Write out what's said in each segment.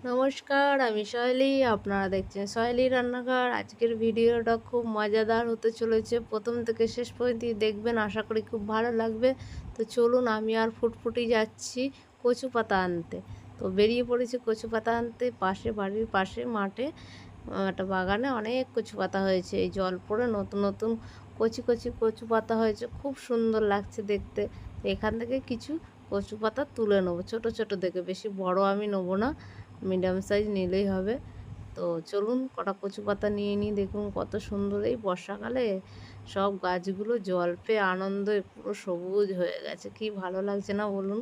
নমস্কার, আমি সহেলি। আপনারা দেখছেন সহেলি রান্নাঘর। আজকের ভিডিওটা খুব মজাদার হতে চলেছে। প্রথম থেকে শেষ পর্যন্ত দেখবেন, আশা করি খুব ভালো লাগবে। তো চলুন, আমি আর ফুটফুটি যাচ্ছি কচু পাতা আনতে। তো বেরিয়ে পড়েছি কচু পাতা আনতে। বাড়ির পাশে মাঠে একটা বাগানে অনেক কচু পাতা হয়েছে। এই জল পড়ে নতুন নতুন কচি কচি কচু পাতা হয়েছে, খুব সুন্দর লাগছে দেখতে। এখান থেকে কিছু কচু পাতা তুলে নেবো, ছোট ছোট দেখে, বেশি বড় আমি নেবো না, মিডিয়াম সাইজ নিলেই হবে। তো চলুন কটা কচু পাতা নিয়ে নিই। দেখুন কত সুন্দর, এই বর্ষাকালে সব গাছগুলো জল পেয়ে আনন্দে পুরো সবুজ হয়ে গেছে। কি ভালো লাগছে না বলুন?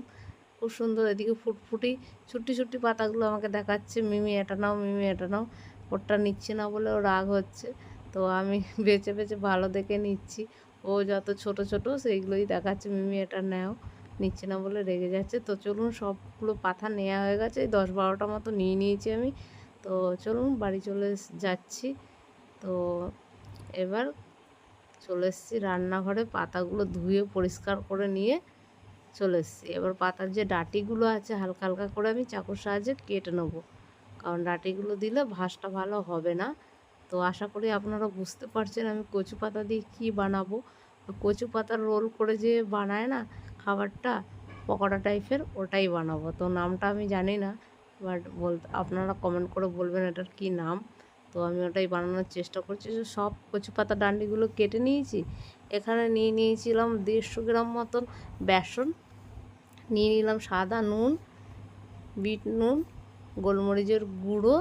খুব সুন্দর। এদিকে ফুটফুটি ছুটি ছুটি পাতাগুলো আমাকে দেখাচ্ছে, মিমি এটা নাও, মিমি এটা নাও। ওরটা নিচ্ছে না বলে ও রাগ হচ্ছে। তো আমি বেছে বেছে ভালো দেখে নিচ্ছি। ও যত ছোট ছোট সেইগুলোই দেখাচ্ছে, মিমি এটা নাও, নিচ্ছে না বলে রেগে যাচ্ছে। তো চলুন, সবগুলো পাতা নেওয়া হয়ে গেছে, এই 10-12টা মতো নিয়ে নিয়েছি আমি। তো চলুন বাড়ি চলে যাচ্ছি। তো এবার চলে এসেছি রান্নাঘরে, পাতাগুলো ধুয়ে পরিষ্কার করে নিয়ে চলে এসেছি। এবার পাতার যে ডাঁটিগুলো আছে হালকা হালকা করে আমি চাকুর সাহায্যে কেটে নেবো, কারণ ডাঁটিগুলো দিলে ভাঁজটা ভালো হবে না। তো আশা করি আপনারা বুঝতে পারছেন আমি কচু পাতা দিয়ে কী বানাবো। কচু পাতার রোল করে যে বানায় না খাবারটা, পকোড়া টাইপের, ওটাই বানাবো। তো নামটা আমি জানি না, বাট আপনারা কমেন্ট করে বলবেন এটার কী নাম। তো আমি ওটাই বানানোর চেষ্টা করছি। সব কচু পাতা ডান্ডিগুলো কেটে নিয়েছি। এখানে নিয়ে নিয়েছিলাম 150 গ্রাম মতন বেসন, নিয়ে নিলাম সাদা নুন, বিট নুন, গোলমরিচের গুঁড়ো,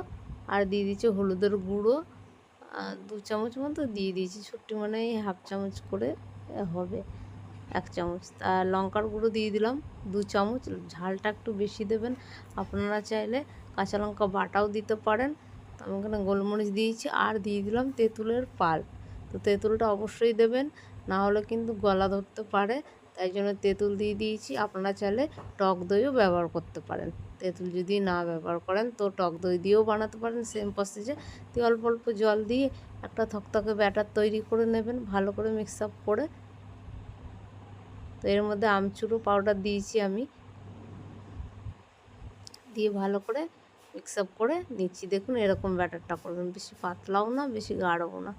আর দিয়ে দিচ্ছি হলুদের গুঁড়ো 2 চামচ মতো দিয়ে দিয়েছি। ছুটি মানে হাফ চামচ করে হবে, 1 চামচ। আর লঙ্কার গুঁড়ো দিয়ে দিলাম 2 চামচ। ঝালটা একটু বেশি দেবেন, আপনারা চাইলে কাঁচা লঙ্কা বাটাও দিতে পারেন। তো আমি এখানে গোলমরিচ দিয়েছি, আর দিয়ে দিলাম তেঁতুলের পাল্প। তো তেঁতুলটা অবশ্যই দেবেন, না হলে কিন্তু গলা ধরতে পারে, তাই জন্য তেঁতুল দিয়ে দিয়েছি। আপনারা চাইলে টক দইও ব্যবহার করতে পারেন। তেঁতুল যদি না ব্যবহার করেন তো টক দই দিয়েও বানাতে পারেন, সেম প্রসেসে। দিয়ে অল্প অল্প জল দিয়ে একটা থকথকে ব্যাটার তৈরি করে নেবেন, ভালো করে মিক্স আপ করে। তো এর মধ্যে আমচুরও পাউডার দিয়েছি আমি, দিয়ে ভালো করে মিক্স আপ করে নিচ্ছি। দেখুন এরকম ব্যাটারটা করবেন, বেশি পাতলাও না বেশি গাঢ়ও না।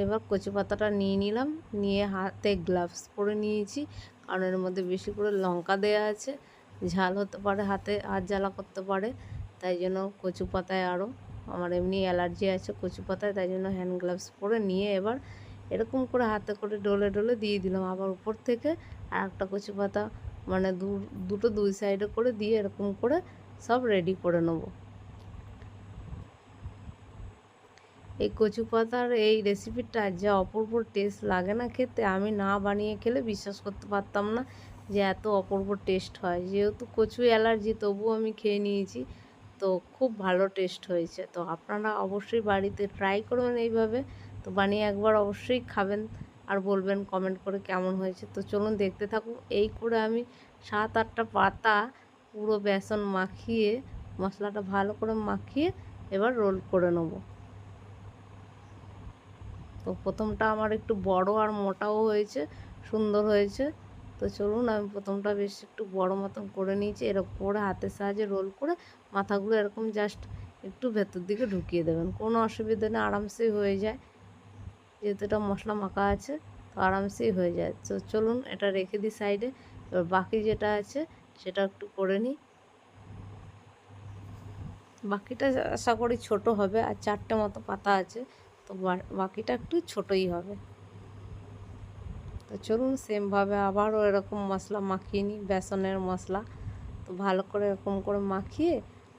এবার কচু পাতাটা নিয়ে নিলাম, নিয়ে হাতে গ্লাভস পরে নিয়েছি, কারণ এর মধ্যে বেশি করে লঙ্কা দেওয়া আছে, ঝাল হতে পারে, হাতে হাত জ্বালা করতে পারে। তাই জন্য কচু পাতায় আরও, আমার এমনি অ্যালার্জি আছে কচু পাতায়, তাই জন্য হ্যান্ড গ্লাভস পরে নিয়ে এবার এরকম করে হাতে করে ডলে ডলে দিয়ে দিলাম। আবার উপর থেকে আর একটা কচু পাতা, মানে দুটো দুই সাইডে করে দিয়ে এরকম করে সব রেডি করে নেবো। এই কচু পাতার এই রেসিপিটা যা অপূর্ব টেস্ট লাগে না খেতে, আমি না বানিয়ে খেলে বিশ্বাস করতে পারতাম না যে এত অপূর্ব টেস্ট হয়। যেহেতু কচু অ্যালার্জি, তবুও আমি খেয়ে নিয়েছি। তো খুব ভালো টেস্ট হয়েছে। তো আপনারা অবশ্যই বাড়িতে ট্রাই করবেন এইভাবে। তো বানিয়ে একবার অবশ্যই খাবেন আর বলবেন কমেন্ট করে কেমন হয়েছে। তো চলুন দেখতে থাকুন। এই করে আমি 7-8টা পাতা পুরো বেসন মাখিয়ে, মশলাটা ভালো করে মাখিয়ে এবার রোল করে নেবো। তো প্রথমটা আমার একটু বড় আর মোটাও হয়েছে, সুন্দর হয়েছে। তো চলুন, আমি প্রথমটা বেশ একটু বড় মতন করে নিয়েছি। এরকম করে হাতের সাহায্যে রোল করে মাথাগুলো এরকম জাস্ট একটু ভেতর দিকে ঢুকিয়ে দেবেন, কোনো অসুবিধা নেই, আরামসেই হয়ে যায়। যেহেতু এটা মশলা মাখা আছে, তো আরামসেই হয়ে যায়। তো চলুন এটা রেখে দিই সাইডে। এবার বাকি যেটা আছে সেটা একটু করে নিই। বাকিটা আশা করি ছোটো হবে, আর 4টে মতো পাতা আছে, তো বাকিটা একটু ছোটোই হবে। তো চলুন সেমভাবে আবারও এরকম মশলা মাখিয়ে নিই, বেসনের মশলা। তো ভালো করে এরকম করে মাখিয়ে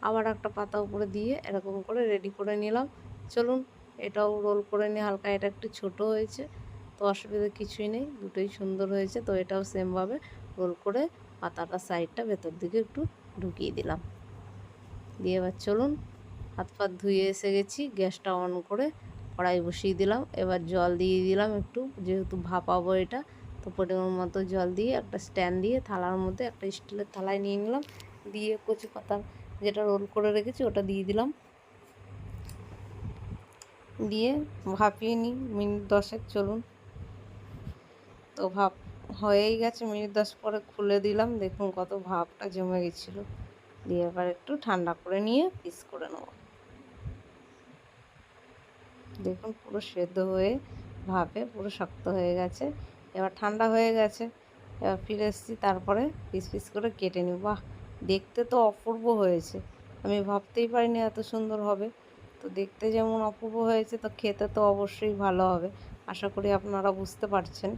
আবার একটা পাতা উপরে দিয়ে এরকম করে রেডি করে নিলাম। চলুন এটাও রোল করে নিই হালকা। এটা একটু ছোট হয়েছে, তো অসুবিধা কিছুই নেই, দুটোই সুন্দর হয়েছে। তো এটাও সেমভাবে রোল করে পাতাটা সাইডটা ভেতর দিকে একটু ঢুকিয়ে দিলাম। দিয়ে এবার চলুন, হাত পাত ধুয়ে এসে গেছি, গ্যাসটা অন করে কড়াই বসিয়ে দিলাম। এবার জল দিয়ে দিলাম একটু, যেহেতু ভাপাবো এটা। তো পরিমাণ মতো জল দিয়ে একটা স্ট্যান্ড দিয়ে থালার মধ্যে একটা স্টিলের থালায় নিয়ে নিলাম। দিয়ে কচু পাতা যেটা রোল করে রেখেছি ওটা দিয়ে দিলাম, দিয়ে ভাপিয়ে নিই মিনিট 10। চলুন, তো হয়েই গেছে, মিনিট 10 পরে খুলে দিলাম, দেখুন কত ভাপটা জমে গেছিলো। দিয়ে এবার একটু ঠান্ডা করে নিয়ে পিস করে নেব। দেখুন পুরো সেদ্ধ হয়ে ভাপে পুরো শক্ত হয়ে গেছে। এবার ঠান্ডা হয়ে গেছে, এবার ফিরে এসেছি, তারপরে পিস পিস করে কেটে নিই। বাহ, দেখতে তো অপূর্ব হয়েছে, আমি ভাবতেই পারিনি এত সুন্দর হবে। তো দেখতে যেমন অপূর্ব হয়েছে, তো খেতে তো অবশ্যই ভালো হবে। আশা করি আপনারা বুঝতে পারছেন।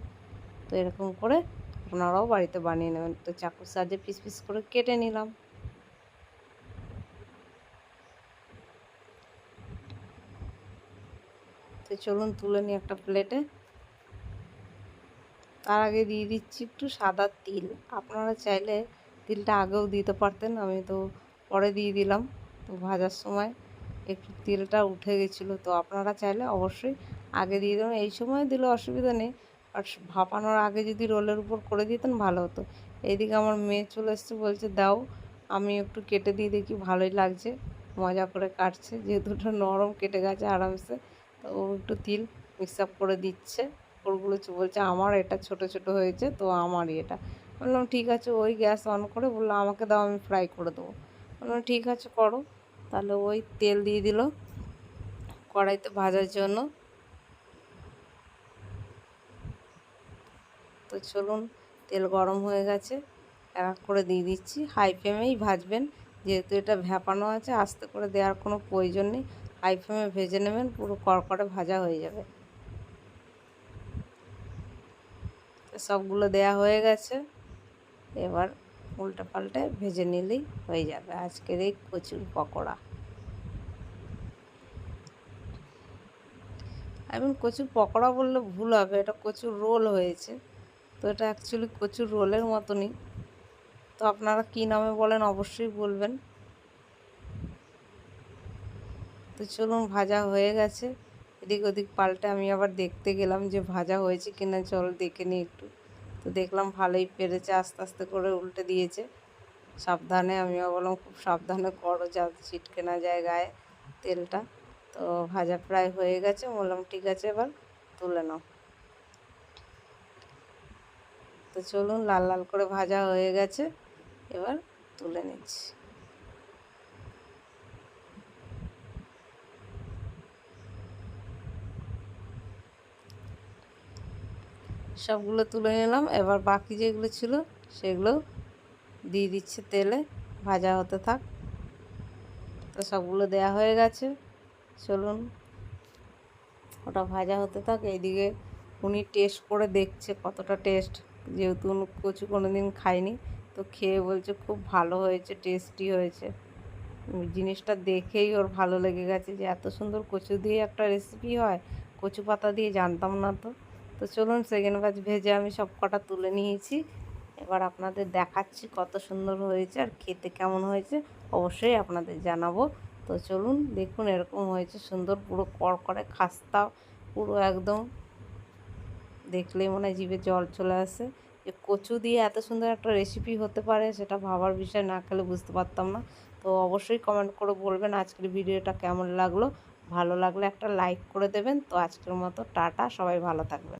তো এরকম করে আপনারাও বাড়িতে বানিয়ে নেবেন। তো চাকুর সাহায্যে পিস পিস করে কেটে নিলাম। তো চলুন তুলে নিই একটা প্লেটে। তার আগে দিয়ে দিচ্ছি একটু সাদা তিল। আপনারা চাইলে তিলটা আগেও দিতে পারতেন, আমি তো পরে দিয়ে দিলাম। তো ভাজার সময় একটু তিলটা উঠে গেছিলো, তো আপনারা চাইলে অবশ্যই আগে দিয়ে দেবেন। এই সময় দিলে অসুবিধা নেই, আর ভাপানোর আগে যদি রোলের উপর করে দিতেন ভালো হতো। এইদিকে আমার মেয়ে চলে এসছে, বলছে দাও, আমি একটু কেটে দিয়ে দেখি, ভালোই লাগছে, মজা করে কাটছে, যেহেতু ওটা নরম কেটে গেছে আরামসে। তো ও একটু তিল মিক্স আপ করে দিচ্ছে। ওরগুলো বলছে আমার এটা ছোট ছোট হয়েছে, তো আমারই এটা। বললাম ঠিক আছে, ওই গ্যাস অন করে বললো আমাকে দাও, আমি ফ্রাই করে দেবো। বললাম ঠিক আছে করো। তাহলে ওই তেল দিয়ে দিল কড়াইতে ভাজার জন্য। তো চলুন, তেল গরম হয়ে গেছে, এক করে দিয়ে দিচ্ছি। হাই ফ্লেমেই ভাজবেন, যেহেতু এটা ভ্যাপানো আছে, আস্তে করে দেওয়ার কোনো প্রয়োজন নেই। হাই ফ্লেমে ভেজে নেবেন, পুরো কড়কড়ে ভাজা হয়ে যাবে। সবগুলো দেয়া হয়ে গেছে, এবার উল্টে পাল্টে ভেজে নিলেই হয়ে যাবে আজকের এই কচুর পকোড়া। এখন কচুর পকোড়া বললে ভুল হবে, এটা কচুর রোল হয়েছে। তো এটা অ্যাকচুয়ালি কচুর রোলের মতনই। তো আপনারা কী নামে বলেন অবশ্যই বলবেন। তো চলুন, ভাজা হয়ে গেছে, এদিক ওদিক পাল্টে আমি আবার দেখতে গেলাম যে ভাজা হয়েছে কিনা, চল দেখে নিই একটু। তো দেখলাম ভালোই পেরেছে, আস্তে আস্তে করে উল্টে দিয়েছে সাবধানে। আমিও বললাম খুব সাবধানে করো, যাতে ছিটকে না যায় গায়ে তেলটা। তো ভাজা প্রায় হয়ে গেছে, বললাম ঠিক আছে এবার তুলে নাও। তো চলুন, লাল লাল করে ভাজা হয়ে গেছে, এবার তুলে নিচ্ছি। সবগুলো তুলে নিলাম, এবার বাকি যেগুলো ছিল সেগুলো দিয়ে দিচ্ছে তেলে, ভাজা হতে থাক। তো সবগুলো দেয়া হয়ে গেছে, চলুন ওটা ভাজা হতে থাক। এইদিকে উনি টেস্ট করে দেখছে কতটা টেস্ট, যেহেতু উনি কচু কোনো দিন খায়নি, তো খেয়ে বলছে খুব ভালো হয়েছে, টেস্টি হয়েছে। জিনিসটা দেখেই ওর ভালো লেগে গেছে যে এত সুন্দর কচু দিয়ে একটা রেসিপি হয়, কচু পাতা দিয়ে জানতাম না তো। তো চলুন, সেকেন্ড ব্যাচ ভেজে আমি সব কটা তুলে নিয়েছি, এবার আপনাদের দেখাচ্ছি কত সুন্দর হয়েছে আর খেতে কেমন হয়েছে অবশ্যই আপনাদের জানাবো। তো চলুন দেখুন, এরকম হয়েছে সুন্দর, পুরো কড়কড়ে খাস্তা, পুরো একদম দেখলেই মনে হয় জিভে জল চলে আসে। যে কচু দিয়ে এত সুন্দর একটা রেসিপি হতে পারে, সেটা ভাবার বিষয়, না খেলে বুঝতে পারতাম না। তো অবশ্যই কমেন্ট করে বলবেন আজকের ভিডিওটা কেমন লাগলো। ভালো লাগলে একটা লাইক করে দেবেন। তো আজকের মতো টাটা, সবাই ভালো থাকবেন।